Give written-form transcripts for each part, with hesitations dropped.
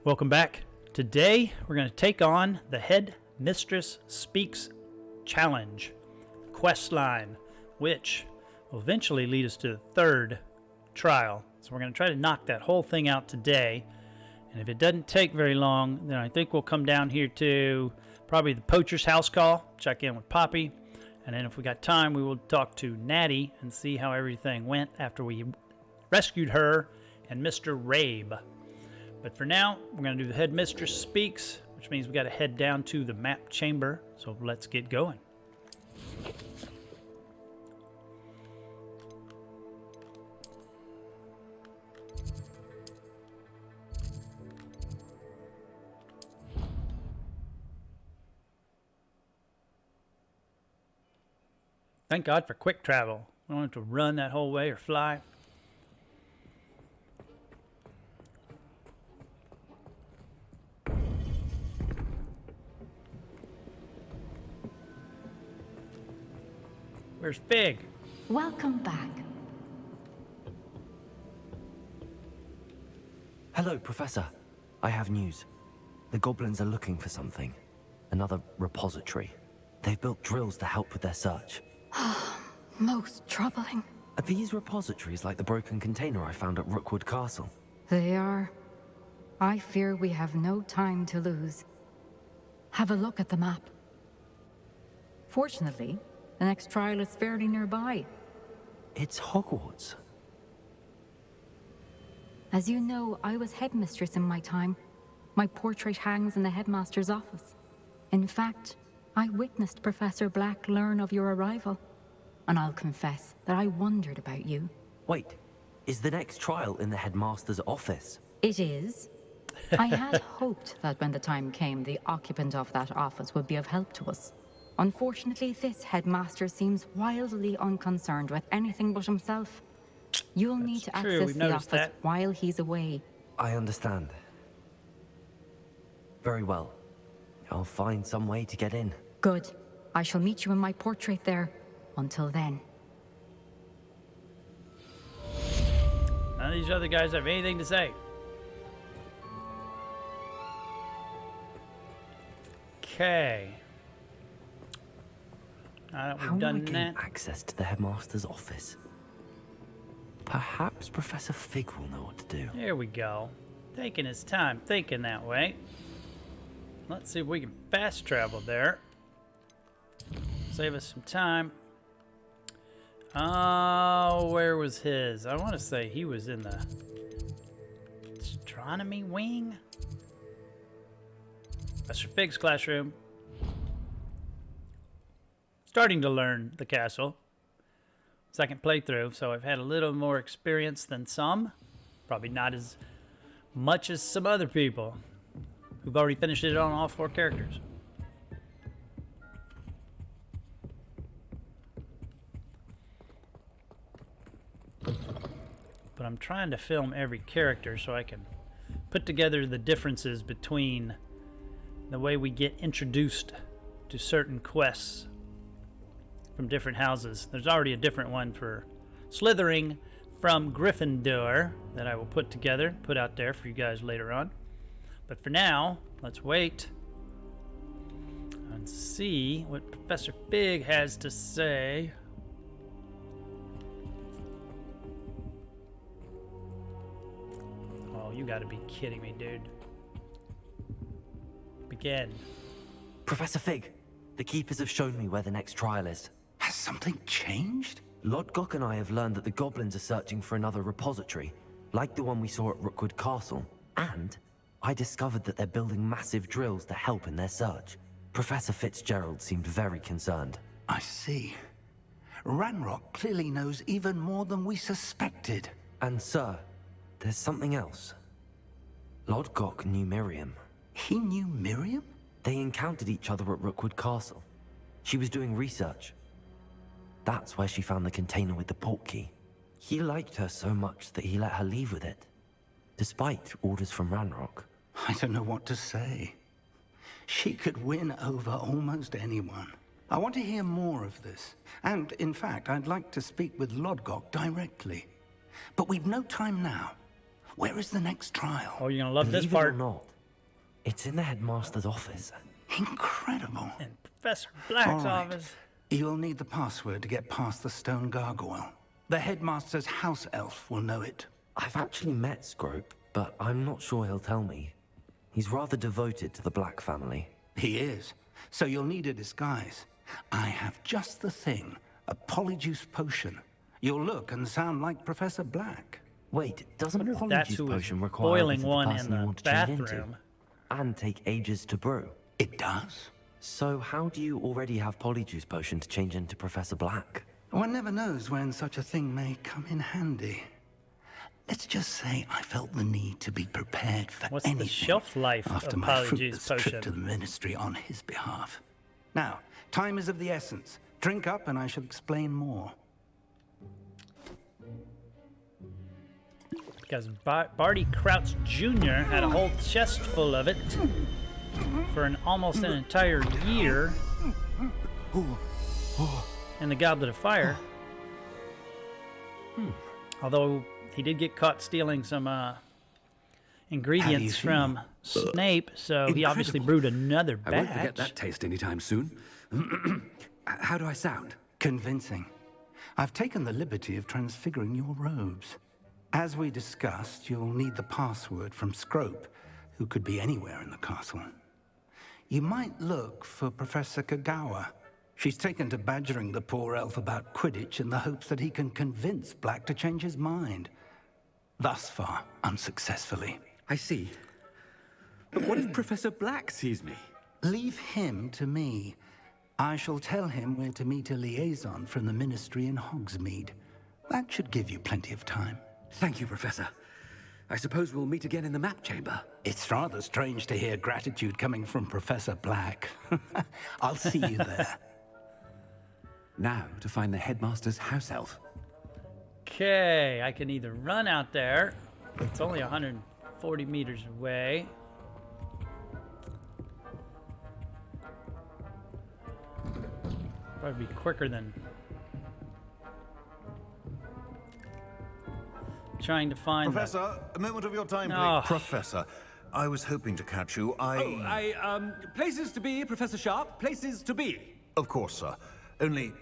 Welcome back. Today we're going to take on the Headmistress Speaks challenge quest line, which will eventually lead us to the third trial. So we're going to try to knock that whole thing out today. And if it doesn't take very long, then I think we'll come down here to probably the Poacher's Housecall, check in with Poppy, and then if we got time, we will talk to Natty and see how everything went after we rescued her and Mr. Rabe. But for now, we're going to do the Headmistress Speaks, which means we got to head down to the map chamber. So let's get going. Thank God for quick travel. We don't have to run that whole way or fly. Where's Fig? Welcome back. Hello, Professor. I have news. The goblins are looking for something. Another repository. They've built drills to help with their search. Most troubling. Are these repositories like the broken container I found at Rookwood Castle? They are. I fear we have no time to lose. Have a look at the map. Fortunately, the next trial is fairly nearby. It's Hogwarts. As you know, I was headmistress in my time. My portrait hangs in the headmaster's office. In fact, I witnessed Professor Black learn of your arrival. And I'll confess that I wondered about you. Wait, is the next trial in the headmaster's office? It is. I had hoped that when the time came, the occupant of that office would be of help to us. Unfortunately, this headmaster seems wildly unconcerned with anything but himself. You'll need to access the office while he's away. I understand. Very well. I'll find some way to get in. Good. I shall meet you in my portrait there. Until then. None of these other guys have anything to say. Okay. Now that we've done that, access to the headmaster's office. Perhaps Professor Fig will know what to do. there we go. Taking his time thinking that way. Let's see if we can fast travel there. Save us some time. Oh, where was his? I want to say he was in the astronomy wing. Professor Fig's classroom. Starting to learn the castle. Second playthrough, so I've had a little more experience than some. Probably not as much as some other people who've already finished it on all 4 characters. But I'm trying to film every character so I can put together the differences between the way we get introduced to certain quests from different houses. There's already a different one for Slytherin from Gryffindor that I will put together, put out there for you guys later on. But for now, let's wait and see what Professor Fig has to say. Oh, you gotta be kidding me, dude. Begin. Professor Fig, the keepers have shown me where the next trial is. Has something changed? Lodgok and I have learned that the goblins are searching for another repository, like the one we saw at Rookwood Castle. And I discovered that they're building massive drills to help in their search. Professor Fitzgerald seemed very concerned. I see. Ranrock clearly knows even more than we suspected. And sir, there's something else. Lodgok knew Miriam. He knew Miriam? They encountered each other at Rookwood Castle. She was doing research. That's where she found the container with the portkey. He liked her so much that he let her leave with it, despite orders from Ranrock. I don't know what to say. She could win over almost anyone. I want to hear more of this. And, in fact, I'd like to speak with Lodgok directly. But we've no time now. Where is the next trial? Oh, you're gonna love this Believe it or part. not, it's in the headmaster's office. Incredible. In Professor Black's All right. office. You'll need the password to get past the stone gargoyle. The headmaster's house elf will know it. I've actually met Scrope, but I'm not sure he'll tell me. He's rather devoted to the Black family. He is. So you'll need a disguise. I have just the thing. A polyjuice potion. You'll look and sound like Professor Black. Wait, doesn't Wonder if that's Polyjuice who was Potion require boiling either one the in person you the want to change into bathroom? and take ages to brew? It does. So how do you already have Polyjuice Potion to change into Professor Black? One never knows when such a thing may come in handy. Let's just say I felt the need to be prepared for What's anything the shelf life after of my Polyjuice fruitless trip Potion? to the Ministry on his behalf. Now, time is of the essence. Drink up and I shall explain more. Because Barty Crouch Jr. had a whole chest full of it for almost an entire year in the Goblet of Fire. Although he did get caught stealing some ingredients from Snape, so he obviously brewed another batch. I won't forget that taste anytime soon. How do I sound? Convincing. I've taken the liberty of transfiguring your robes. As we discussed, you'll need the password from Scrope, who could be anywhere in the castle. You might look for Professor Kagawa. She's taken to badgering the poor elf about Quidditch in the hopes that he can convince Black to change his mind. Thus far, unsuccessfully. I see. But what if Professor Black sees me? Leave him to me. I shall tell him where to meet a liaison from the Ministry in Hogsmeade. That should give you plenty of time. Thank you, Professor. I suppose we'll meet again in the map chamber. It's rather strange to hear gratitude coming from Professor Black. I'll see you there. Now to find the headmaster's house elf. Okay, I can either run out there. It's only 140 meters away. Probably be quicker than trying to find Professor, a moment of your time, please. Oh. Professor, I was hoping to catch you. Places to be, Professor Sharp, places to be. Of course, sir. Only,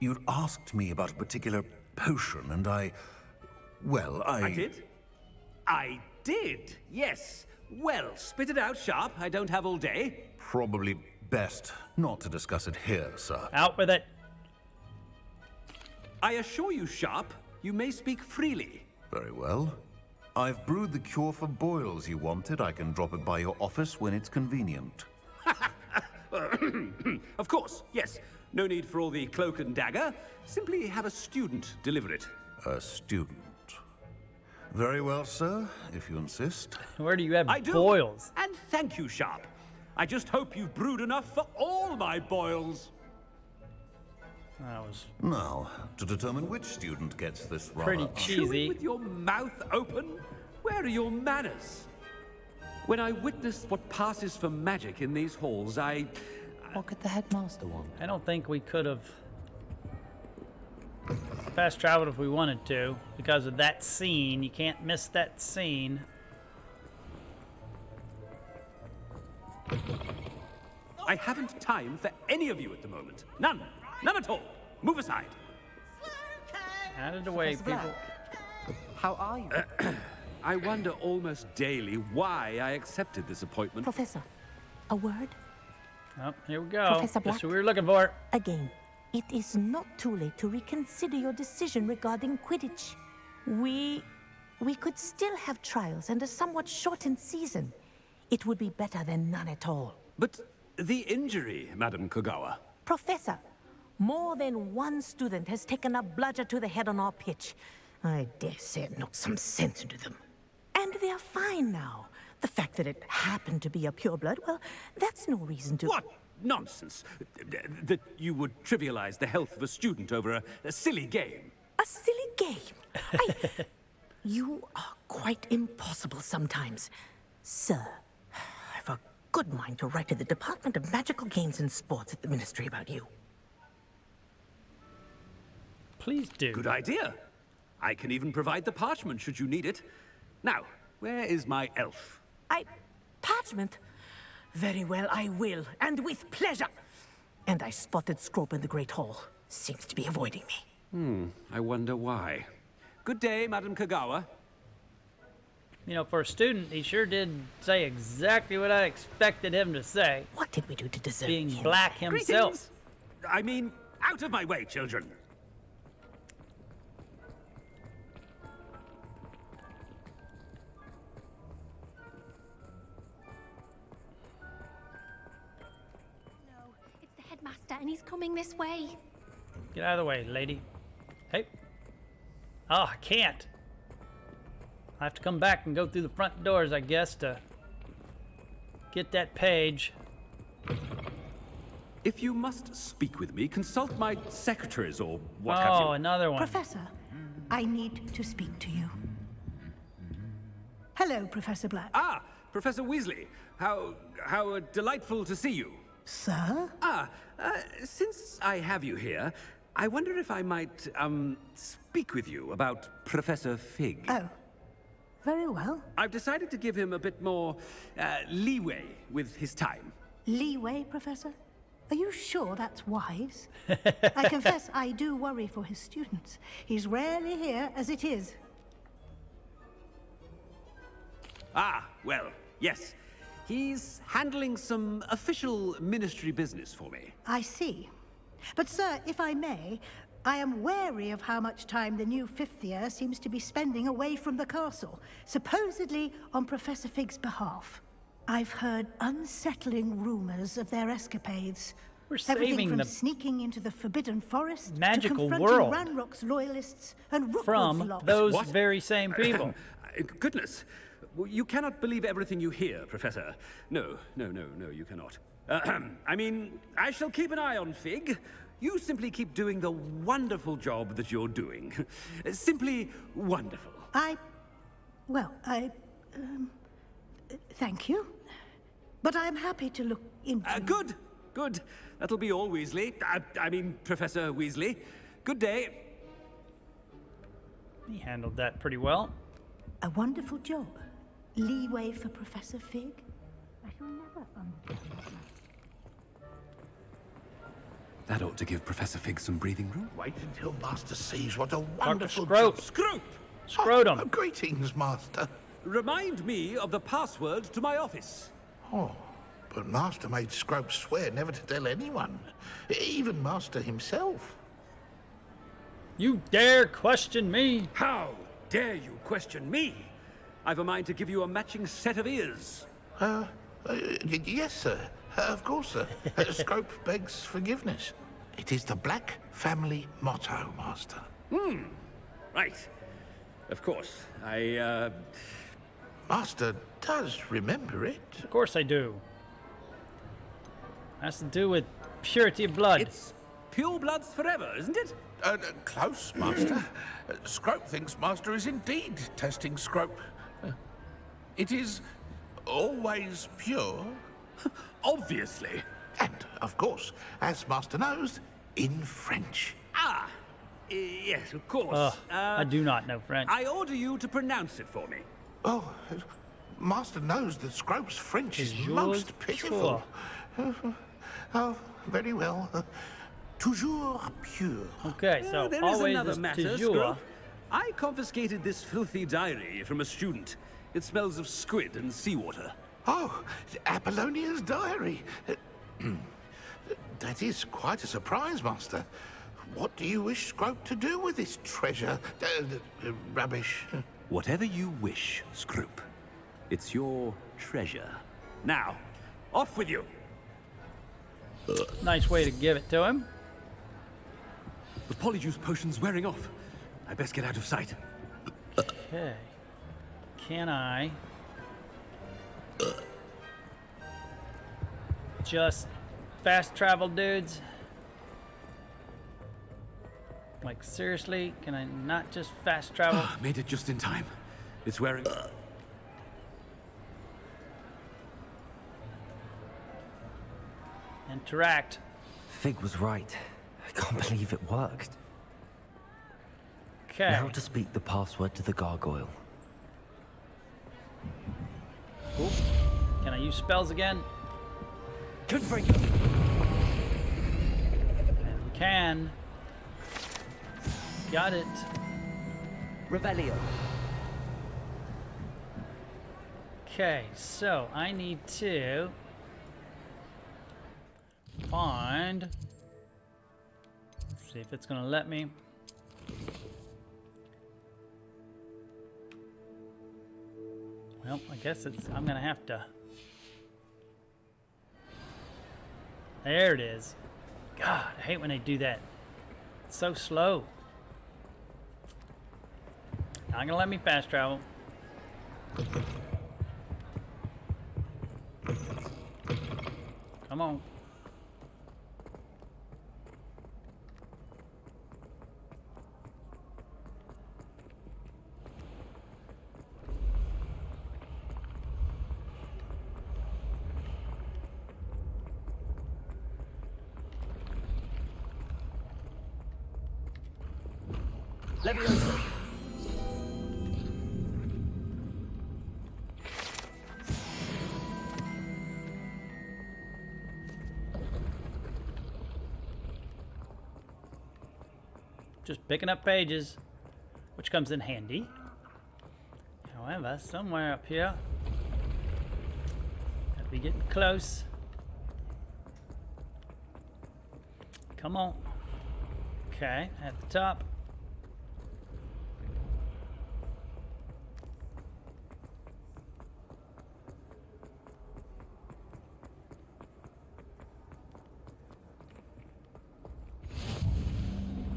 you'd asked me about a particular potion, and I did? I did, yes. Well, spit it out, Sharp. I don't have all day. Probably best not to discuss it here, sir. out with it. I assure you, Sharp, you may speak freely. Very well. I've brewed the cure for boils you wanted. I can drop it by your office when it's convenient. Of course, yes. No need for all the cloak and dagger. Simply have a student deliver it. A student. Very well, sir, if you insist. Where do you have I do. boils? And thank you, Sharp. I just hope you've brewed enough for all my boils. That was Now, to determine which student gets this pretty rather cheesy. Chewing with your mouth open? Where are your manners? When I witness what passes for magic in these halls, What could the headmaster want? I don't think we could have fast traveled if we wanted to because of that scene. You can't miss that scene. I haven't time for any of you at the moment. None. None at all. Move aside. Out of the way, people. How are you? I wonder almost daily why I accepted this appointment. Professor, a word? Oh, here we go. Professor That's Black? what we were looking for. Again, it is not too late to reconsider your decision regarding Quidditch. We could still have trials and a somewhat shortened season. It would be better than none at all. But the injury, Madam Kagawa. Professor, more than one student has taken a bludger to the head on our pitch. I dare say it knocked some sense into them. And they are fine now. The fact that it happened to be a pureblood, well, that's no reason to... What nonsense! That you would trivialize the health of a student over a silly game. A silly game. You are quite impossible sometimes. Sir, I've a good mind to write to the Department of Magical Games and Sports at the Ministry about you. Please do. Good idea. I can even provide the parchment should you need it. Now, where is my elf? Parchment? Very well, I will, and with pleasure. And I spotted Scrope in the Great Hall. Seems to be avoiding me. I wonder why. Good day, Madam Kagawa. You know, for a student, he sure did say exactly what I expected him to say. What did we do to deserve Being him? black himself. Greetings. I mean, out of my way, children. No, it's the headmaster, and he's coming this way. Get out of the way, lady. Hey. Oh, I can't. I have to come back and go through the front doors, I guess, to get that page. If you must speak with me, consult my secretaries or what have you. Oh, another one. Professor, I need to speak to you. Hello, Professor Black. Ah, Professor Weasley. How delightful to see you. Sir? Since I have you here, I wonder if I might, speak with you about Professor Fig. Oh, very well. I've decided to give him a bit more, leeway with his time. Leeway, Professor? Are you sure that's wise? I confess I do worry for his students. He's rarely here as it is. Ah, well, yes. He's handling some official ministry business for me. I see. But, sir, if I may, I am wary of how much time the new fifth year seems to be spending away from the castle, supposedly on Professor Fig's behalf. I've heard unsettling rumors of their escapades. We're Everything saving from the sneaking into the Forbidden Forest magical to confronting world Ranrock's loyalists and Rookwood's from lot. those What? very same people. Goodness. You cannot believe everything you hear, Professor. No, you cannot. I mean, I shall keep an eye on Fig. You simply keep doing the wonderful job that you're doing. Simply wonderful. Thank you. But I'm happy to look into... Good. That'll be all, Weasley. I mean, Professor Weasley. Good day. He handled that pretty well. A wonderful job. Leeway for Professor Fig? I shall never understand. That ought to give Professor Fig some breathing room. Wait until Master sees what a Dr. wonderful Scrope. Scrope! Scrotum. Greetings, Master. Remind me of the password to my office. Oh, but Master made Scrope swear never to tell anyone, even Master himself. You dare question me? How dare you question me? I've a mind to give you a matching set of ears. Yes, sir. Of course, sir. Scrope begs forgiveness. It is the Black family motto, Master. Right. Of course. Master does remember it. Of course I do. Has to do with purity of blood. It's pure bloods forever, isn't it? Close, Master. Scrope thinks Master is indeed testing Scrope. It is always pure. Obviously. And, of course, as Master knows, in French. Yes, of course. I do not know French. I order you to pronounce it for me. Oh, Master knows that Scrope's French is Toujours most pitiful. Oh, very well. Toujours pure. Okay, so There is always another is matter, toujours. Scrope. I confiscated this filthy diary from a student. It smells of squid and seawater. Oh, Apollonia's diary. That is quite a surprise, Master. What do you wish Scrope to do with this treasure? Rubbish. Whatever you wish, Scrope. It's your treasure. Now, off with you. Nice way to give it to him. The polyjuice potion's wearing off. I best get out of sight. Okay. Can I just fast travel, dudes? Like, seriously? Can I not just fast travel? Made it just in time. It's wearing... Interact. Fig was right. I can't believe it worked. Okay. Now to speak the password to the gargoyle. Cool. Can I use spells again? Confringo. And we can. Got it. Revelio. Okay, so I need to find. See if it's gonna let me. Well, I guess I'm gonna have to. There it is. God, I hate when they do that. It's so slow. Not gonna let me fast travel. Come on. Leviosa. Just picking up pages, which comes in handy. However, somewhere up here, gotta be getting close. Come on. Okay, at the top.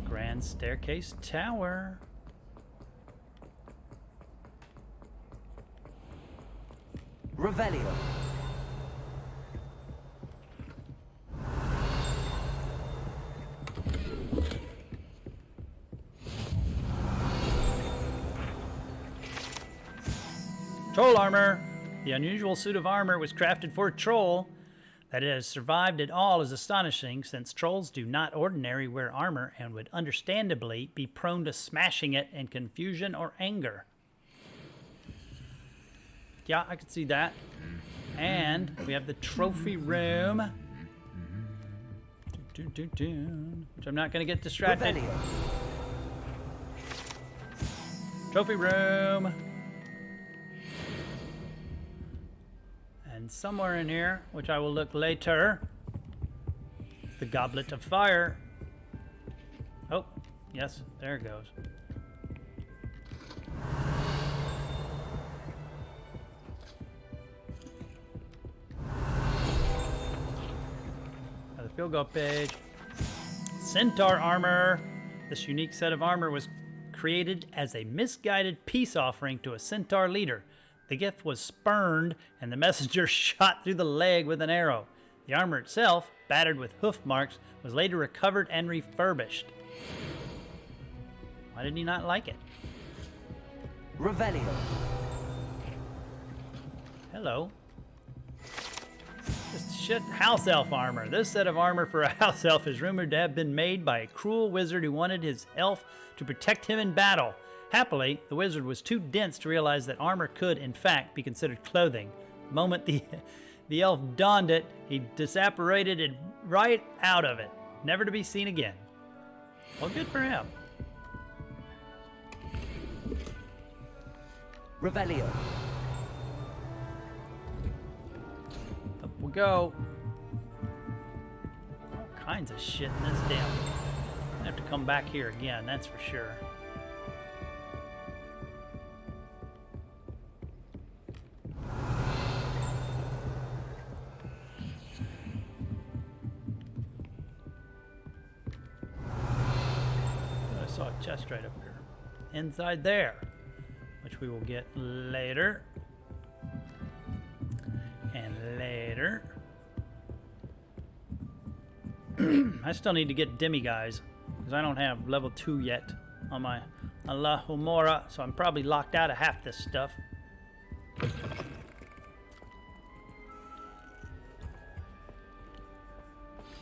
Gran staircase tower. Revelio. Troll armor. The unusual suit of armor was crafted for a troll. That it has survived at all is astonishing, since trolls do not ordinarily wear armor and would understandably be prone to smashing it in confusion or anger. Yeah, I could see that. And we have the trophy room. Which I'm not going to get distracted. Revelio. Trophy room. And somewhere in here, which I will look later, the Goblet of Fire. Oh, yes, there it goes. Another field goal page. Centaur armor. This unique set of armor was created as a misguided peace offering to a centaur leader. The gift was spurned, and the messenger shot through the leg with an arrow. The armor itself, battered with hoof marks, was later recovered and refurbished. Why did he not like it? Revelio. Hello. Just shit house elf armor. This set of armor for a house elf is rumored to have been made by a cruel wizard who wanted his elf to protect him in battle. Happily, the wizard was too dense to realize that armor could, in fact, be considered clothing. The moment the elf donned it, he disapparated it right out of it, never to be seen again. Well, good for him. Revelio. Up we go. All kinds of shit in this damn. I have to come back here again, that's for sure. I saw a chest right up here. Inside there, which we will get later. And later. I still need to get demiguise, because I don't have level 2 yet on my Allah Humora, so I'm probably locked out of half this stuff.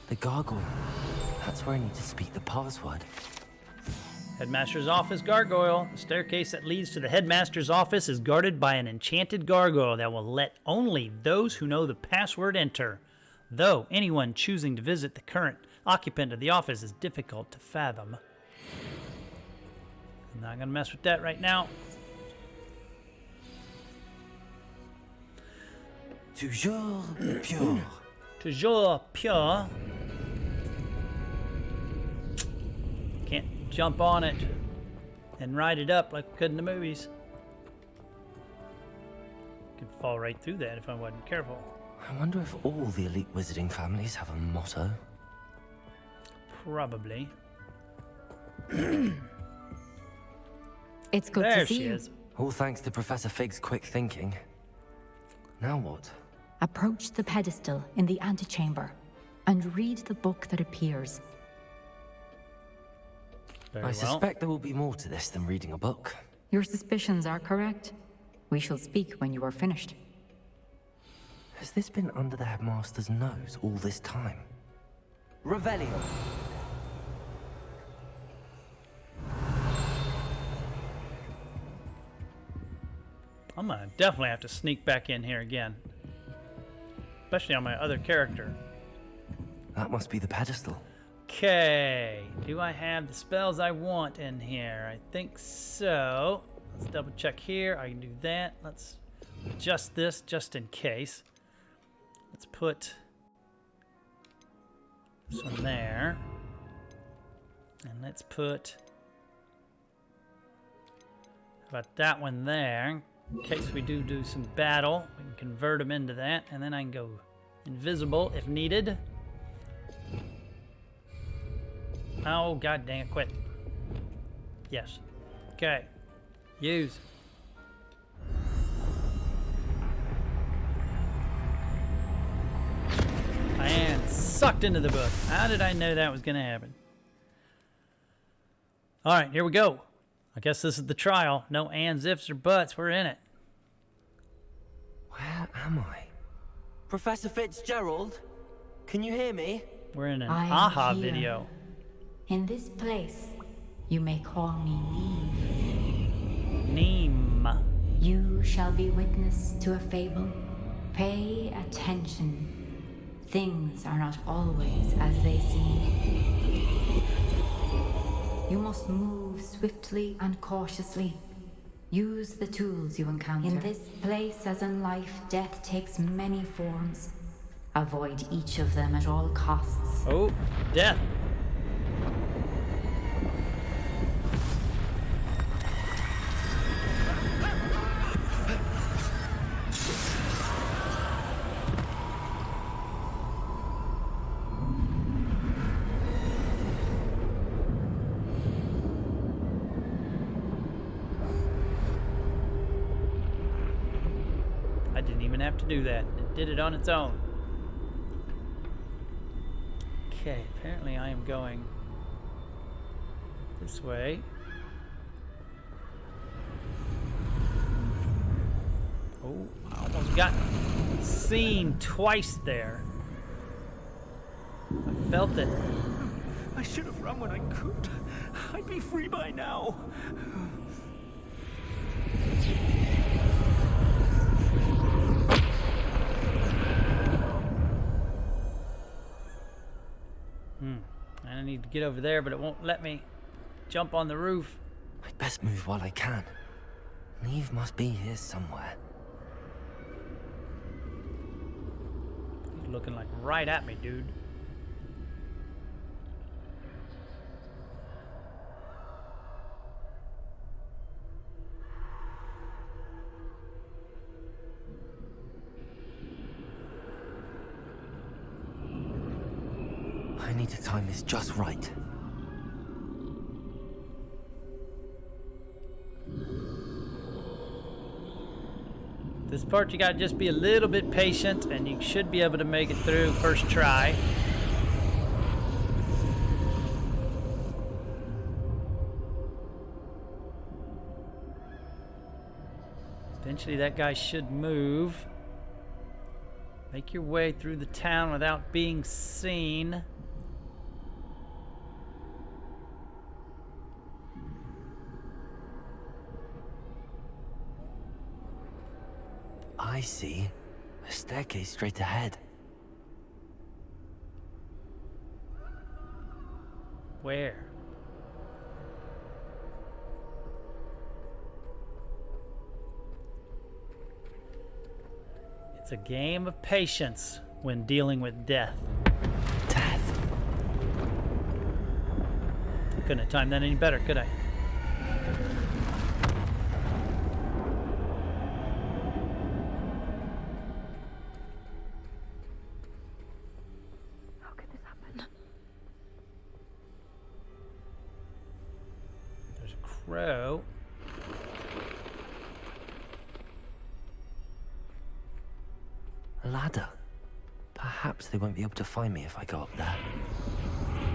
The gargoyle. That's where I need to speak the password. Headmaster's office gargoyle. The staircase that leads to the headmaster's office is guarded by an enchanted gargoyle that will let only those who know the password enter. Though anyone choosing to visit the current occupant of the office is difficult to fathom. I'm not going to mess with that right now. Toujours pure. Toujours pure. Can't jump on it and ride it up like we could in the movies. Could fall right through that if I wasn't careful. I wonder if all the elite wizarding families have a motto. Probably. It's good There to see she you. is. All thanks to Professor Fig's quick thinking. Now what? Approach the pedestal in the antechamber and read the book that appears. Very I well. suspect there will be more to this than reading a book. Your suspicions are correct. We shall speak when you are finished. Has this been under the headmaster's nose all this time? Revelio. I'm gonna definitely have to sneak back in here again. Especially on my other character. That must be the pedestal. Okay, do I have the spells I want in here? I think so. Let's double check here. I can do that. Let's adjust this just in case. Let's put this one there. And let's put, how about that one there? In case we do some battle, we can convert them into that. And then I can go invisible if needed. Oh, god dang it, quit. Yes. Okay. Use. And sucked into the book. How did I know that was going to happen? Alright, here we go. I guess this is the trial. No ands, ifs, or buts. We're in it. Where am I? Professor Fitzgerald? Can you hear me? We're in an I am aha here. video. In this place, you may call me Niamh. You shall be witness to a fable. Pay attention. Things are not always as they seem. You must move swiftly and cautiously. Use the tools you encounter. In this place, as in life, death takes many forms. Avoid each of them at all costs. Oh, death. I didn't even have to do that. It did it on its own. Okay, apparently I am going this way. Oh, I almost got seen twice there. I felt it. I should have run when I could. I'd be free by now. I need to get over there, but it won't let me jump on the roof. I'd best move while I can. Niamh must be here somewhere. He's looking like right at me, dude. I need to time this just right. This part you gotta just be a little bit patient and you should be able to make it through first try. Eventually that guy should move. Make your way through the town without being seen. I see. A staircase straight ahead. Where? It's a game of patience when dealing with death. Death. Couldn't have timed that any better, could I? How could this happen? There's a crow. A ladder. Perhaps they won't be able to find me if I go up there.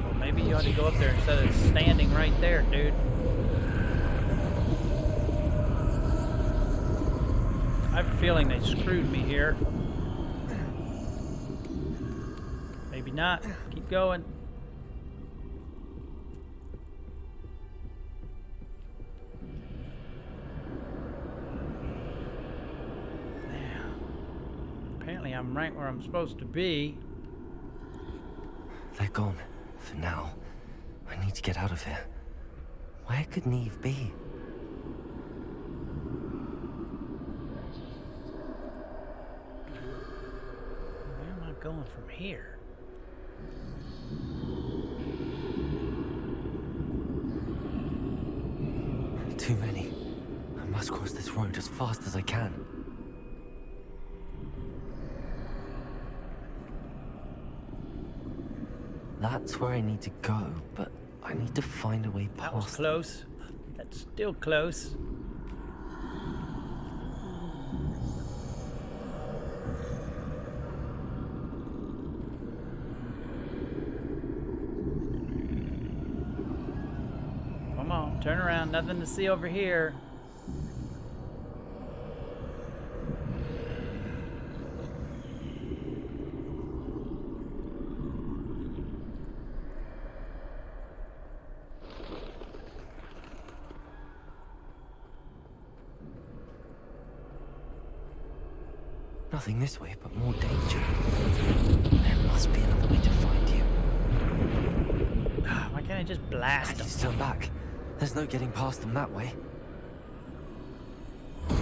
Well, maybe you ought to go up there instead of standing right there, dude. I have a feeling they screwed me here. Maybe not. Keep going. Apparently I'm right where I'm supposed to be. They're gone. For now. I need to get out of here. Where could Niamh be? Where am I going from here? Too many. I must cross this road as fast as I can. That's where I need to go, but I need to find a way past. That was close. That's still close. Come on, turn around. Nothing to see over here. Nothing this way, but more danger. There must be another way to find you. Why can't I just blast I them? need to turn back. There's no getting past them that way. No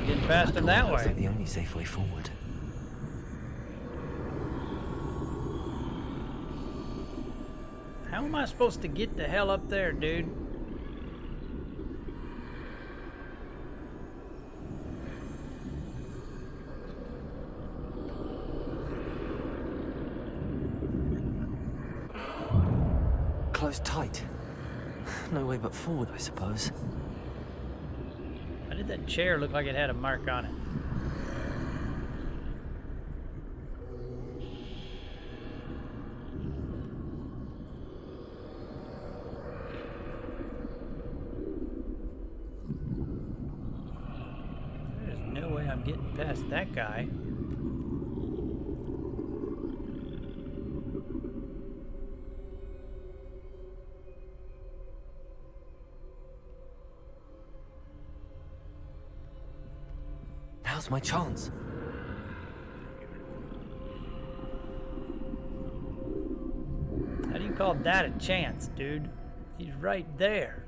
getting past them that Looks way. like the only safe way forward. How am I supposed to get the hell up there, dude? Closed tight. No way but forward, I suppose. Why did that chair look like it had a mark on it? There's no way I'm getting past that guy. Now's my chance. How do you call that a chance, dude? He's right there.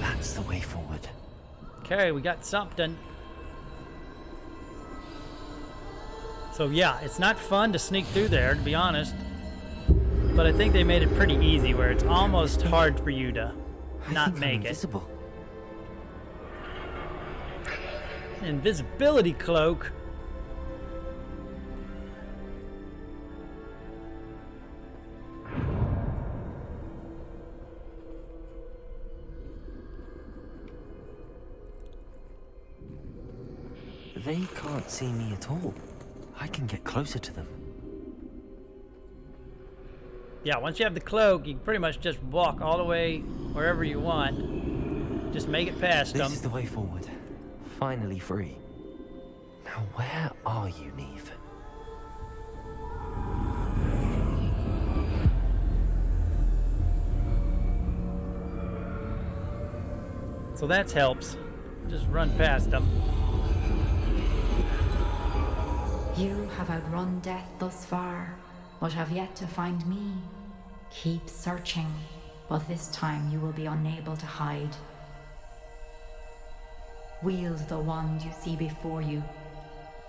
That's the way forward. Okay, we got something. So yeah, it's not fun to sneak through there, to be honest. But I think they made it pretty easy, where it's almost hard for you to not make it. Invisible. An invisibility cloak. They can't see me at all. I can get closer to them. Yeah, once you have the cloak, you can pretty much just walk all the way wherever you want. Just make it past them. This is the way forward. Finally free. Where are you, Niamh? So that helps. Just run past them. You have outrun death thus far, but have yet to find me. Keep searching, but this time you will be unable to hide. Wield the wand you see before you.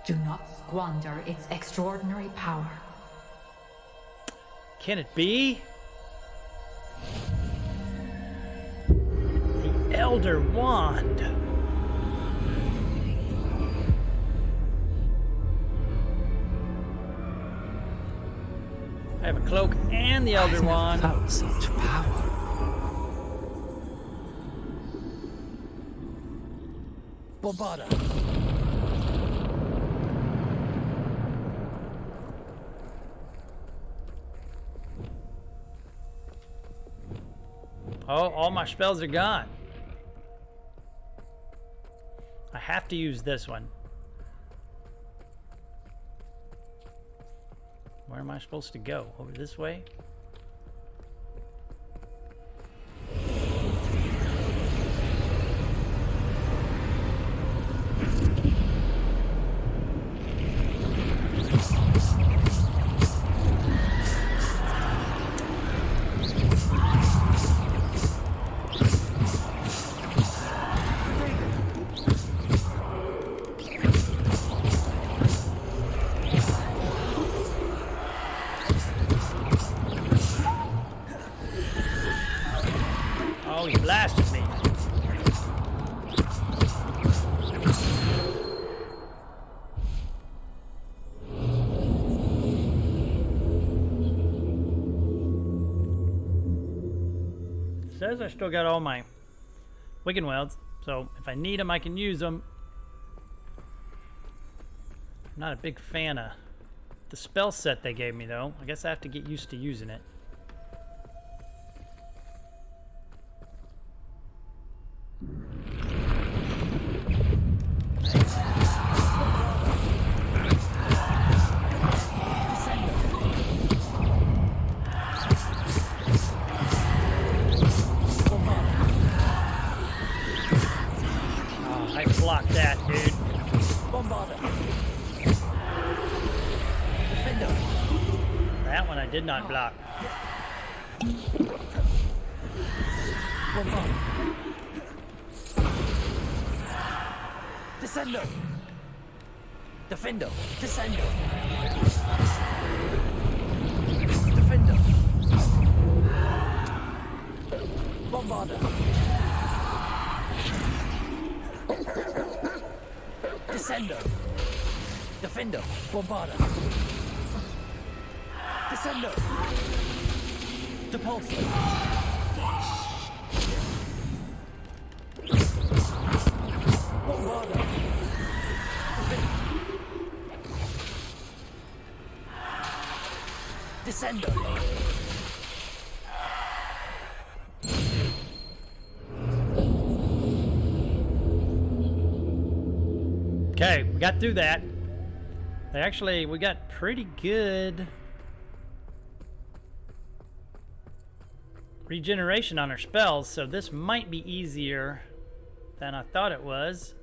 Do not squander its extraordinary power. Can it be? The Elder Wand. I have a cloak and the Elder Wand. I've never felt such power. Bobada. Oh, all my spells are gone. I have to use this one. Where am I supposed to go? Over this way? Oh, he blasted me. It says I still got all my Wigan Welds, so if I need them, I can use them. I'm not a big fan of the spell set they gave me, though. I guess I have to get used to using it. Block that, dude. That one I did not block. Descendo! Defendo! Descendo! Defendo! Bombarda! Descendo! Defendo! Bombarda! Descendo! Depulso! Bombarda! Descendo! Okay, we got through that. Actually, we got pretty good regeneration on our spells, so this might be easier than I thought it was.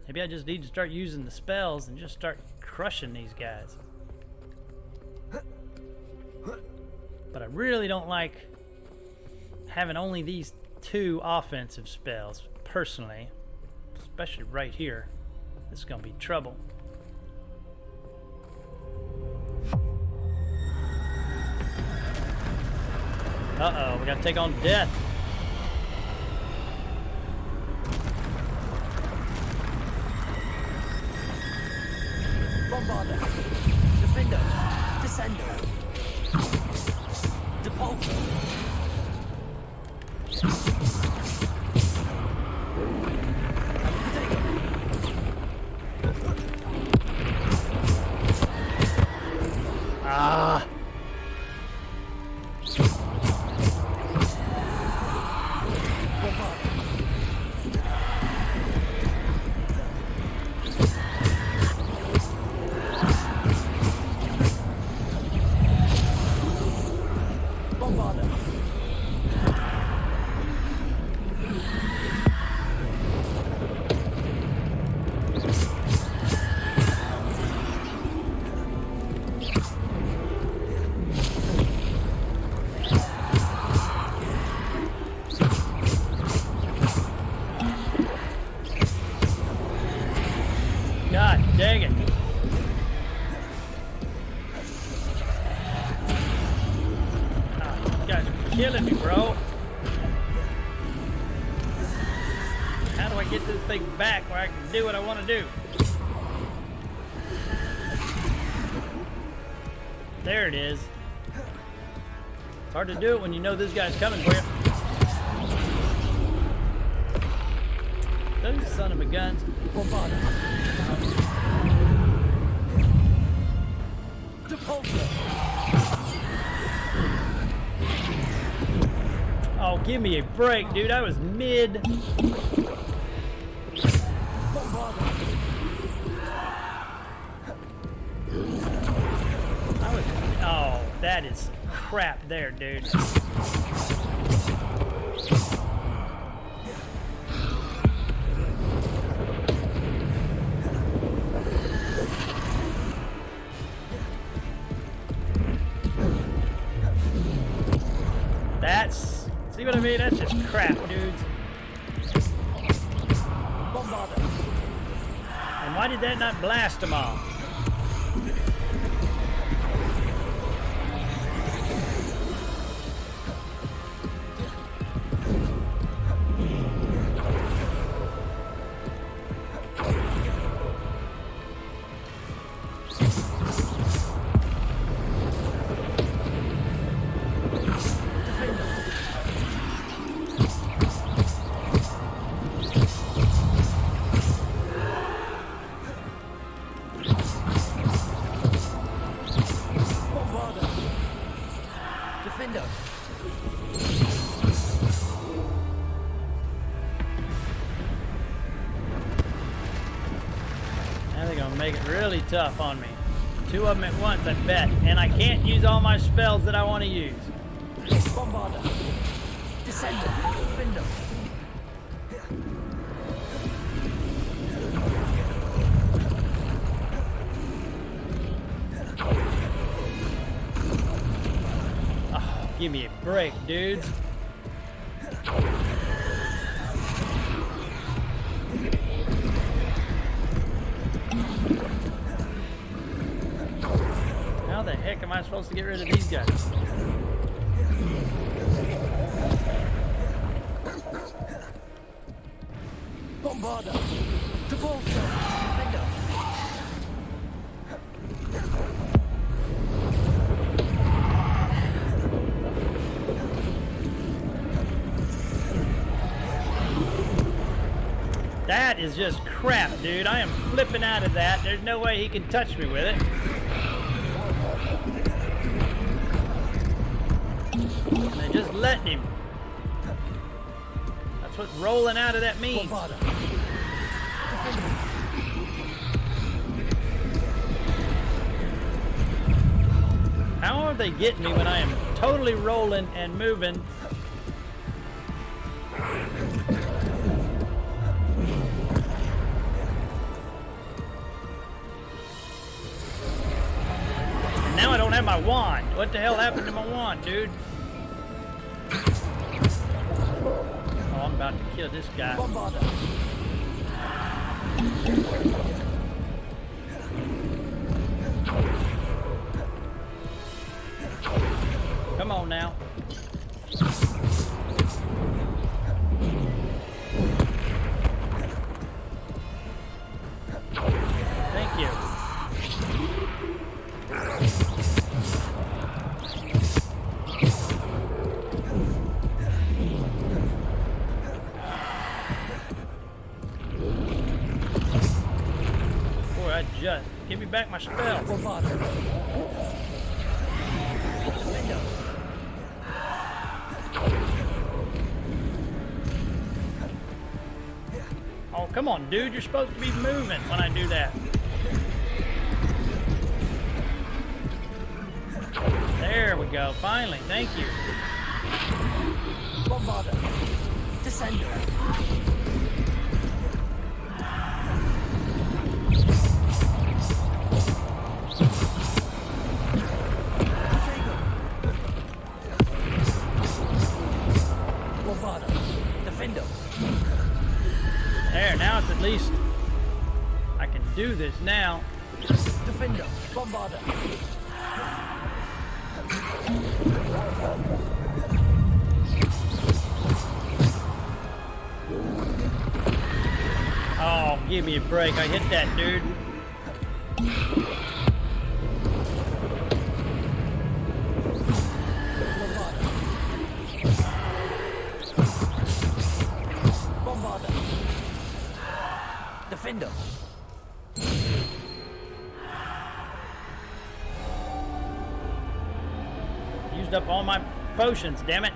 Maybe I just need to start using the spells and just start crushing these guys. But I really don't like having only these two offensive spells, personally. Especially right here. This is gonna be trouble. Uh-oh, we gotta take on death. Bombarda! Defendo! Descendo! Depulso! Ah! Dang it. Oh, you guys are killing me, bro. How do I get this thing back where I can do what I want to do? There it is. It's hard to do it when you know this guy's coming for you. Those son of a guns. Oh, give me a break, dude. I was mid. Oh, that is crap there, dude. See what I mean? That's just crap, dudes. And why did that not blast them all? Make it really tough on me. 2 of them at once, I bet. And I can't use all my spells that I want to use. Bombarder. Descender. Defender. Oh, give me a break, dudes. How the heck am I supposed to get rid of these guys? Bombarder. To Poacher. Defender. That is just crap, dude. I am flipping out of that. There's no way he can touch me with it. And they're just letting him. That's what rolling out of that means. How are they getting me when I am totally rolling and moving? And now I don't have my wand. What the hell happened to my wand, dude? Oh, I'm about to kill this guy. Come on now. Thank you. Boy, I just give me back my spell. Oh, come on, dude. You're supposed to be moving when I do that. There we go. Finally. Thank you. Bombarder. Descender. There, now it's at least I can do this now. Defender, Bombarder. Oh, give me a break. I hit that dude. Bombarder. Defender. Used up all my potions, damn it.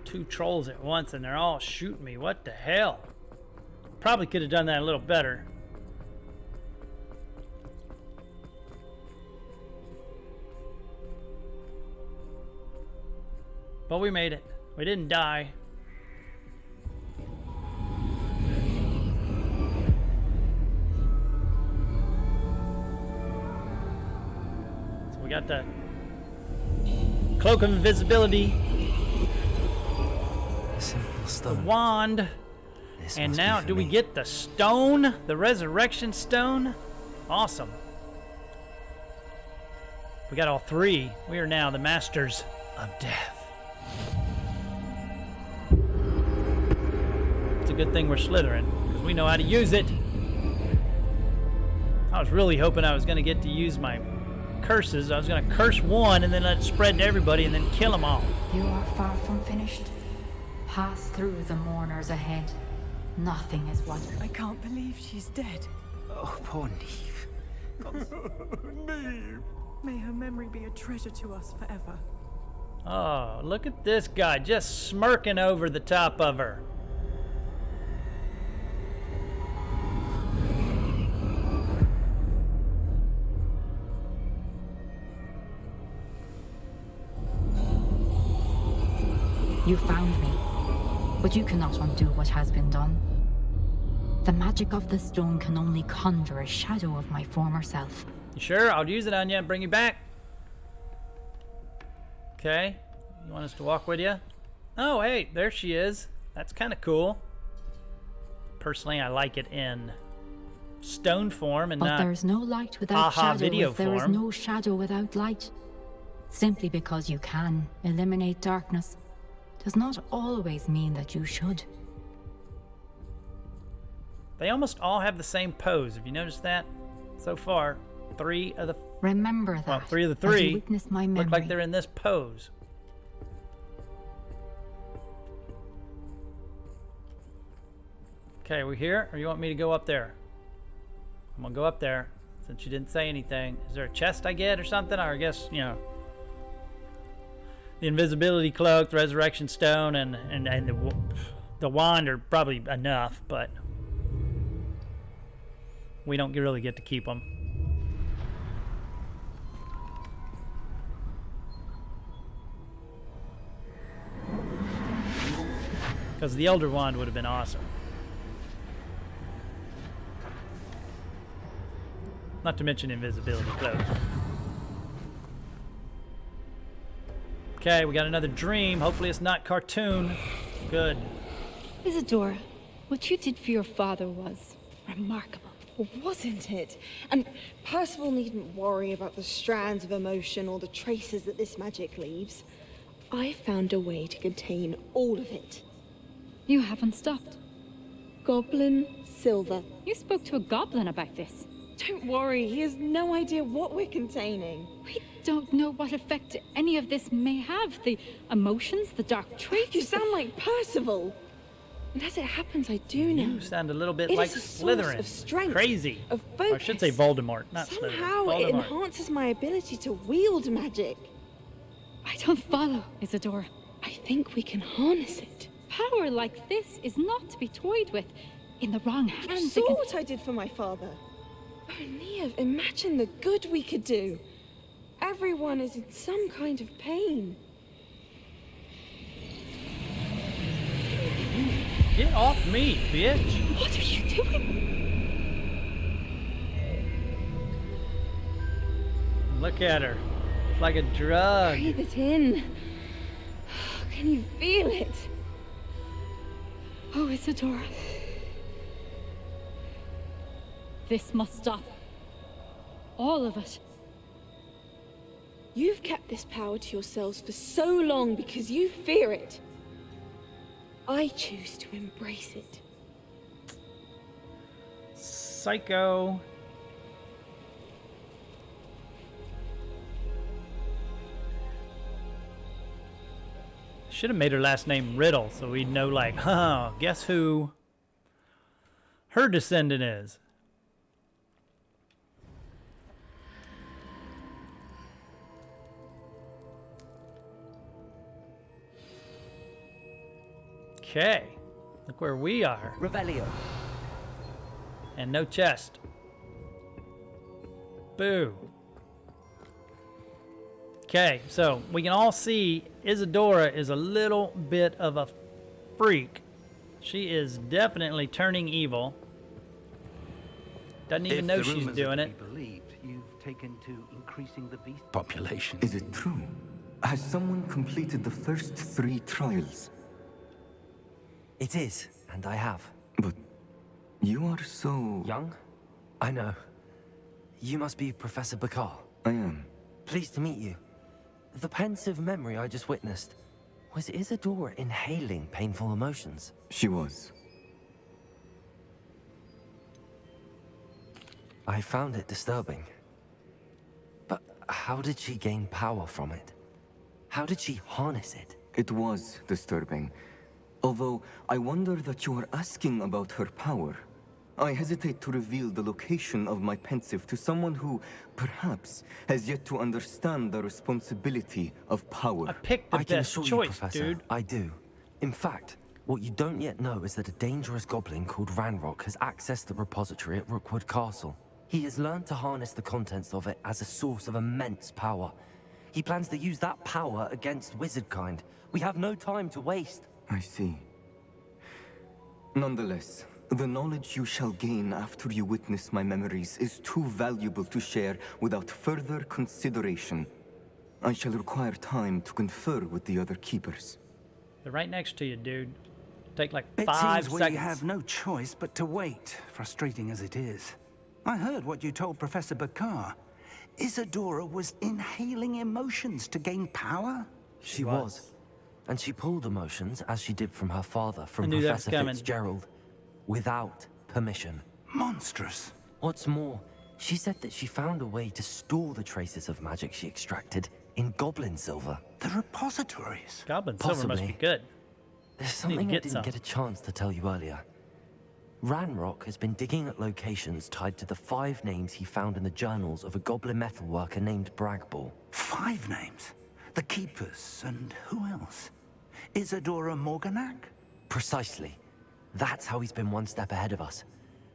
Two trolls at once and they're all shooting me. What the hell? Probably could have done that a little better. But we made it. We didn't die. So we got the cloak of invisibility. A simple The stone. wand. This And must be now, for do we me. get the stone? The resurrection stone? Awesome. We got all three. We are now the masters of death. It's a good thing we're Slytherin, because we know how to use it. I was really hoping I was going to get to use my curses. I was going to curse one and then let it spread to everybody and then kill them all. You are far from finished. Pass through the mourners ahead. Nothing is what... I can't believe she's dead. Oh, poor Niamh. May her memory be a treasure to us forever. Oh, look at this guy just smirking over the top of her. You found me, but you cannot undo what has been done. The magic of the stone can only conjure a shadow of my former self. You sure? I'll use it on you and bring you back. Okay. You want us to walk with you? Oh, hey, there she is. That's kind of cool. Personally, I like it in stone form and But not there's no light without haha shadow, video as there is form. no shadow without light. Simply because you can eliminate darkness does not always mean that you should. They almost all have the same pose. Have you noticed that? So far, three of the Remember that. well, three of the as you three witness my look memory. like they're in this pose. Okay, we here? Or you want me to go up there? I'm gonna go up there since you didn't say anything. Is there a chest I get or something? Or I guess, you know, the invisibility cloak, the resurrection stone, and the wand are probably enough, but we don't really get to keep them. Because the Elder Wand would have been awesome. Not to mention invisibility cloak. Okay, we got another dream. Hopefully it's not cartoon. Good. Isadora, what you did for your father was remarkable. Wasn't it? And Percival needn't worry about the strands of emotion or the traces that this magic leaves. I found a way to contain all of it. You haven't stopped. Goblin Silver. You spoke to a goblin about this. Don't worry, he has no idea what we're containing. We don't know what effect any of this may have. The emotions, the dark traits. You sound like Percival. And as it happens, I do know. You sound a little bit It like is a source Slytherin. of strength, Crazy. of Or I should say focus. Voldemort, not Slytherin. Somehow it Voldemort. enhances my ability to wield magic. I don't follow, Isadora. I think we can harness it. Power like this is not to be toyed with. In the wrong hands, You saw what I did for my father. Oh, Niamh, imagine the good we could do. Everyone is in some kind of pain. Get off me, bitch. What are you doing? Look at her. It's like a drug. Breathe it in. Can you feel it? Oh, Isadora. This must stop. All of it. You've kept this power to yourselves for so long because you fear it. I choose to embrace it. Psycho. Should have made her last name Riddle so we'd know, like, huh, guess who her descendant is. Okay, look where we are. Revelio. And no chest. Boo. Okay, so we can all see Isadora is a little bit of a freak. She is definitely turning evil. Doesn't even know she's doing it. Believed, you've taken to increasing the beast population. Is it true? Has someone completed the first 3 trials? It is, and I have. But you are so... young? I know. You must be Professor Bakar. I am. Pleased to meet you. The pensive memory I just witnessed, was Isadora inhaling painful emotions? She was. I found it disturbing. But how did she gain power from it? How did she harness it? It was disturbing. Although, I wonder that you are asking about her power. I hesitate to reveal the location of my pensive to someone who, perhaps, has yet to understand the responsibility of power. I picked the best choice, you, Professor, dude. I do. In fact, what you don't yet know is that a dangerous goblin called Ranrock has accessed the repository at Rookwood Castle. He has learned to harness the contents of it as a source of immense power. He plans to use that power against wizardkind. We have no time to waste. I see. Nonetheless, the knowledge you shall gain after you witness my memories is too valuable to share without further consideration. I shall require time to confer with the other keepers. They're right next to you, dude. Take like It 5 seems seconds. we have no choice but to wait, frustrating as it is. I heard what you told Professor Bakar. Isadora was inhaling emotions to gain power? She was. And she pulled emotions, as she did from her father, I from knew that was Professor coming. Fitzgerald, without permission. Monstrous. What's more, she said that she found a way to store the traces of magic she extracted in goblin silver. The repositories. Goblin silver must be good. There's Need to something I get didn't some. get a chance to tell you earlier. Ranrock has been digging at locations tied to the 5 names he found in the journals of a goblin metalworker named Bragball. 5 names? The Keepers, and who else? Isadora Morganac? Precisely. That's how he's been one step ahead of us.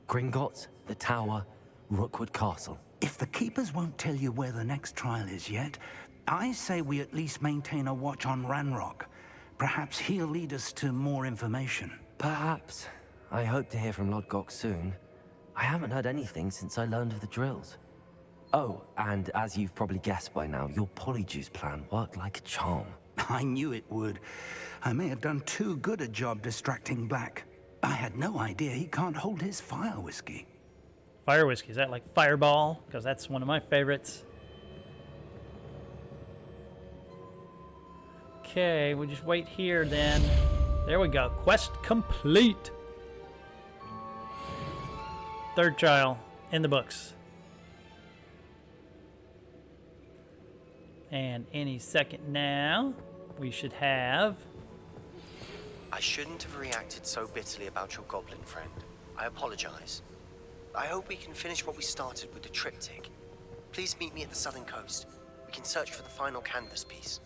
Gringotts, the Tower, Rookwood Castle. If the Keepers won't tell you where the next trial is yet, I say we at least maintain a watch on Ranrock. Perhaps he'll lead us to more information. Perhaps. I hope to hear from Lodgok soon. I haven't heard anything since I learned of the drills. Oh, and as you've probably guessed by now, your polyjuice plan worked like a charm. I knew it would. I may have done too good a job distracting Black. I had no idea he can't hold his fire whiskey. Fire whiskey, is that like Fireball? Because that's one of my favorites. Okay, we'll just wait here then. There we go. Quest complete. 3rd trial in the books. And any second now, we should have... I shouldn't have reacted so bitterly about your goblin friend. I apologize. I hope we can finish what we started with the triptych. Please meet me at the southern coast. We can search for the final canvas piece.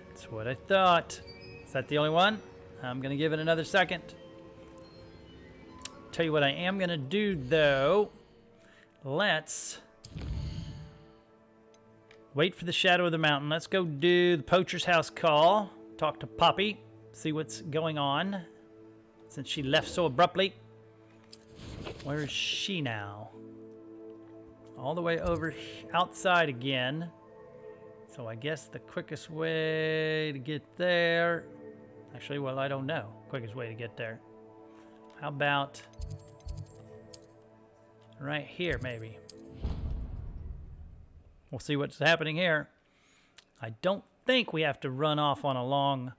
That's what I thought. Is that the only one? I'm going to give it another second. Tell you what I am going to do, though. Let's wait for the shadow of the mountain. Let's go do the Poacher's house call. Talk to Poppy. See what's going on. Since she left so abruptly. Where is she now? All the way over outside again. So So I guess the quickest way to get there... Actually, well, I don't know. Quickest way to get there. How about... right here, maybe. We'll see what's happening here. I don't think we have to run off on a long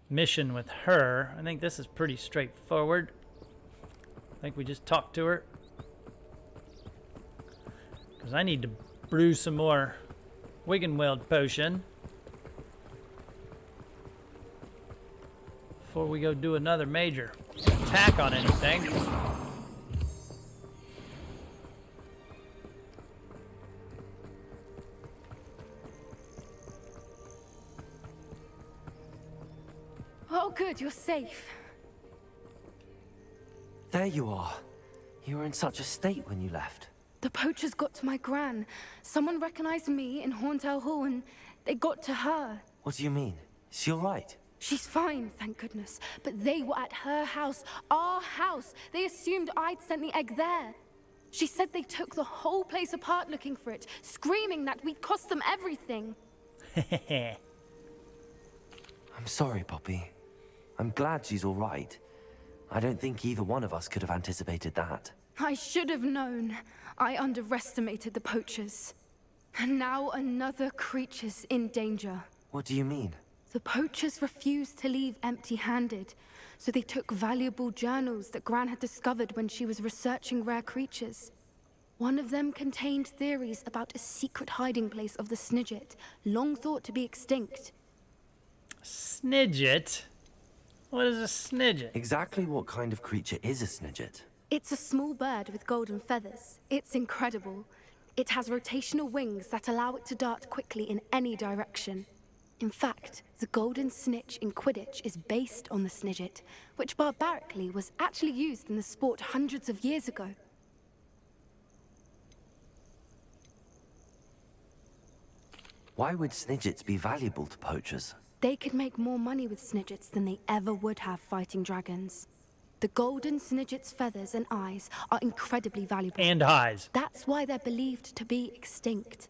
mission with her. I think this is pretty straightforward. I think we just talk to her. Because I need to brew some more Wiggenweld potion before we go do another major attack on anything. Oh, good, you're safe. There you are. You were in such a state when you left. The poachers got to my Gran. Someone recognized me in Horntail Hall and they got to her. What do you mean? Is she all right? She's fine, thank goodness. But they were at her house, our house. They assumed I'd sent the egg there. She said they took the whole place apart looking for it, screaming that we'd cost them everything. I'm sorry, Poppy. I'm glad she's all right. I don't think either one of us could have anticipated that. I should have known. I underestimated the poachers. And now another creature's in danger. What do you mean? The poachers refused to leave empty-handed, so they took valuable journals that Gran had discovered when she was researching rare creatures. One of them contained theories about a secret hiding place of the Snidget, long thought to be extinct. Snidget? What is a Snidget? Exactly what kind of creature is a Snidget? It's a small bird with golden feathers. It's incredible. It has rotational wings that allow it to dart quickly in any direction. In fact, the golden snitch in Quidditch is based on the Snidget, which barbarically was actually used in the sport hundreds of years ago. Why would Snidgets be valuable to poachers? They could make more money with Snidgets than they ever would have fighting dragons. The golden Snidget's feathers and eyes are incredibly valuable. And eyes. That's why they're believed to be extinct.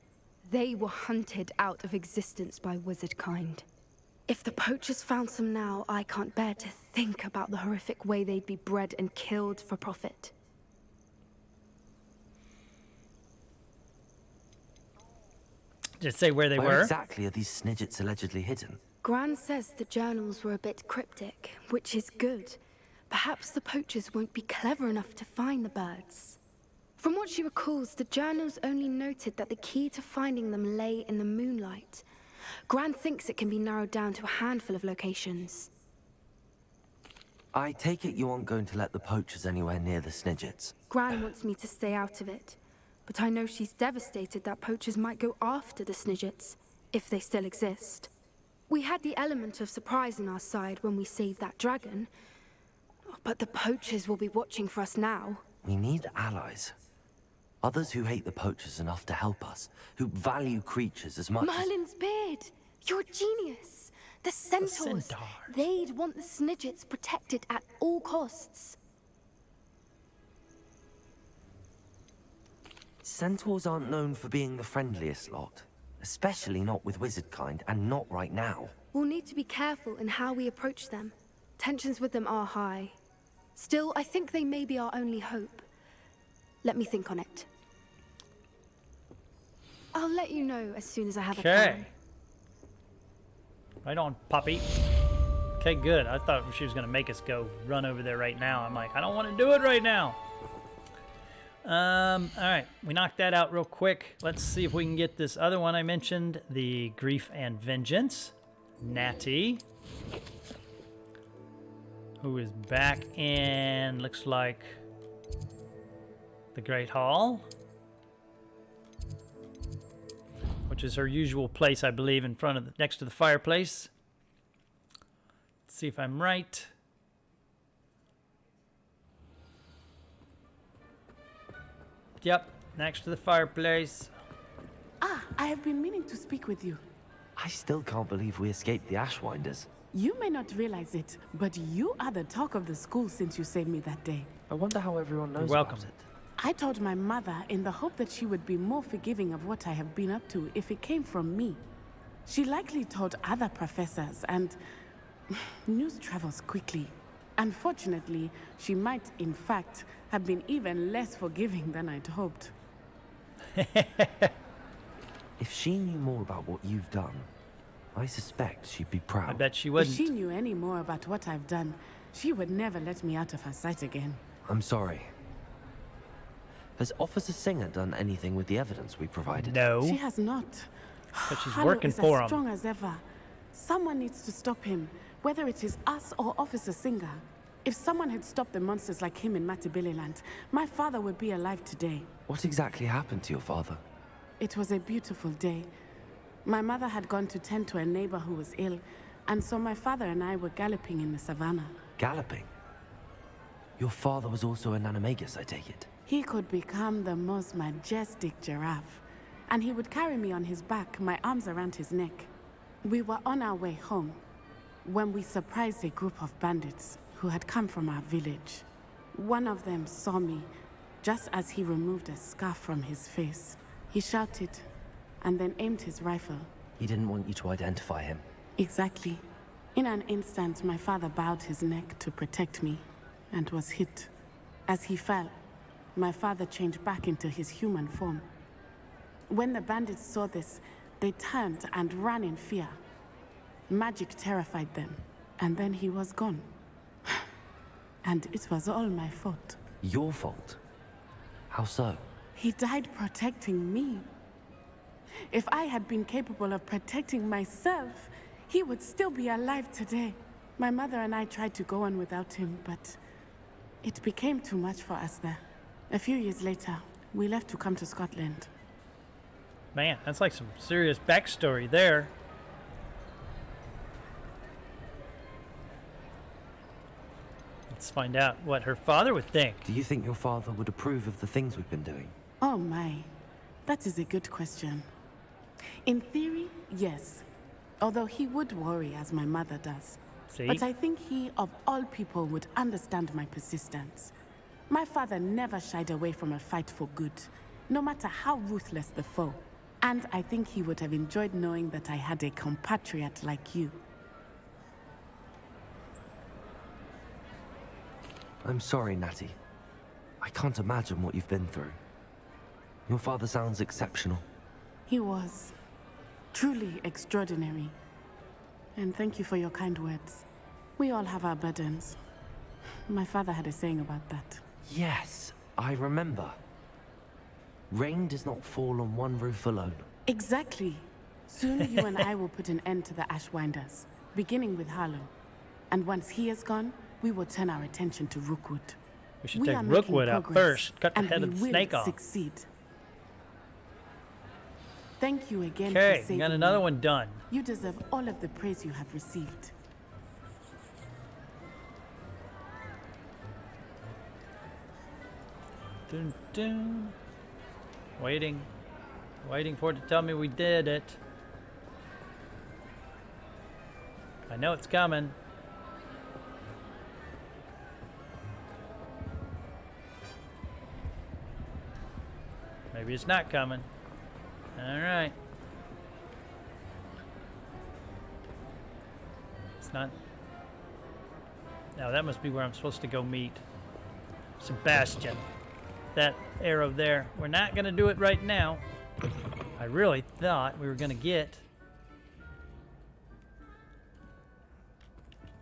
They were hunted out of existence by wizard kind. If the poachers found some now, I can't bear to think about the horrific way they'd be bred and killed for profit. Just say where they Where were. exactly are these Snidgets allegedly hidden? Gran says the journals were a bit cryptic, which is good. Perhaps the poachers won't be clever enough to find the birds. From what she recalls, the journals only noted that the key to finding them lay in the moonlight. Gran thinks it can be narrowed down to a handful of locations. I take it you aren't going to let the poachers anywhere near the Snidgets. Gran wants me to stay out of it, but I know she's devastated that poachers might go after the Snidgets, if they still exist. We had the element of surprise on our side when we saved that dragon, but the poachers will be watching for us now. We need allies. Others who hate the poachers enough to help us, who value creatures as much Merlin's beard! You're a genius! The centaurs! They'd want the Snidgets protected at all costs. Centaurs aren't known for being the friendliest lot. Especially not with wizard kind, and not right now. We'll need to be careful in how we approach them. Tensions with them are high. Still, I think they may be our only hope. Let me think on it. I'll let you know as soon as I have a plan. Right on, Poppy. Okay, good. I thought she was going to make us go run over there right now. I'm like, I don't want to do it right now. All right, we knocked that out real quick. Let's see if we can get this other one I mentioned, the Grief and Vengeance. Natty, who is back in, looks like, the Great Hall, which is her usual place, I believe, in front of the, next to the fireplace. Let's see if I'm right. Yep, next to the fireplace. Ah, I have been meaning to speak with you. I still can't believe we escaped the Ashwinders. You may not realize it, but you are the talk of the school since you saved me that day. I wonder how everyone knows welcome. about it. I told my mother in the hope that she would be more forgiving of what I have been up to if it came from me. She likely told other professors, and news travels quickly. Unfortunately, she might, in fact, have been even less forgiving than I'd hoped. If she knew more about what you've done, I suspect she'd be proud. I bet she wouldn't. If she knew any more about what I've done, she would never let me out of her sight again. I'm sorry. Has Officer Singer done anything with the evidence we provided? No. She has not. But she's Harlow working is for as him. strong as ever. Someone needs to stop him, whether it is us or Officer Singer. If someone had stopped the monsters like him in Matabeleland, my father would be alive today. What exactly happened to your father? It was a beautiful day. My mother had gone to tend to a neighbor who was ill, and so my father and I were galloping in the savannah. Galloping? Your father was also an animagus, I take it? He could become the most majestic giraffe, and he would carry me on his back, my arms around his neck. We were on our way home when we surprised a group of bandits who had come from our village. One of them saw me just as he removed a scarf from his face. He shouted and then aimed his rifle. He didn't want you to identify him. Exactly. In an instant, my father bowed his neck to protect me and was hit. As he fell, my father changed back into his human form. When the bandits saw this, they turned and ran in fear. Magic terrified them, and then he was gone. And it was all my fault. Your fault? How so? He died protecting me. If I had been capable of protecting myself, he would still be alive today. My mother and I tried to go on without him, but it became too much for us there. A few years later, we left to come to Scotland. Man, that's like some serious backstory there. Let's find out what her father would think. Do you think your father would approve of the things we've been doing? Oh my, that is a good question. In theory, yes. Although he would worry as my mother does. See? But I think he, of all people, would understand my persistence. My father never shied away from a fight for good, no matter how ruthless the foe. And I think he would have enjoyed knowing that I had a compatriot like you. I'm sorry, Natty. I can't imagine what you've been through. Your father sounds exceptional. He was. Truly extraordinary. And thank you for your kind words. We all have our burdens. My father had a saying about that. Yes, I remember. Rain does not fall on one roof alone. Exactly. Soon you and I will put an end to the Ashwinders, beginning with Harlow. And once he is gone, we will turn our attention to Rookwood. We should take Rookwood out first. Cut the head of the snake off. Succeed. Thank you again for Okay, saving got another me. one done. You deserve all of the praise you have received. Dun, dun. Waiting for it to tell me we did it. I know it's coming. Maybe it's not coming. All right. It's not. Now that must be where I'm supposed to go meet Sebastian. That arrow there. We're not going to do it right now. I really thought we were going to get...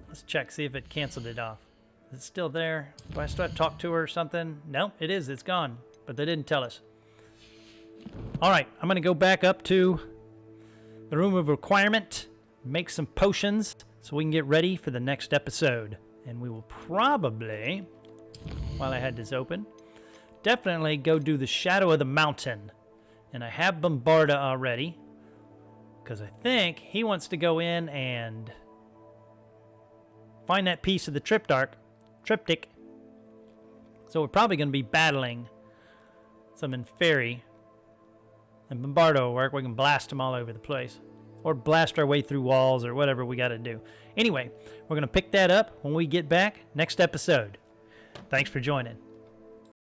Let's check, see if it canceled it off. Is it still there? Do I still have to talk to her or something? No, it is. It's gone. But they didn't tell us. All right, I'm going to go back up to the room of requirement, make some potions so we can get ready for the next episode. And we will probably, while I had this open, definitely go do the Shadow of the Mountain. And I have Bombarda already, because I think he wants to go in and find that piece of the triptych. So we're probably going to be battling some Inferi. And Bombarda will work. We can blast them all over the place. Or blast our way through walls or whatever we got to do. Anyway, we're going to pick that up when we get back next episode. Thanks for joining.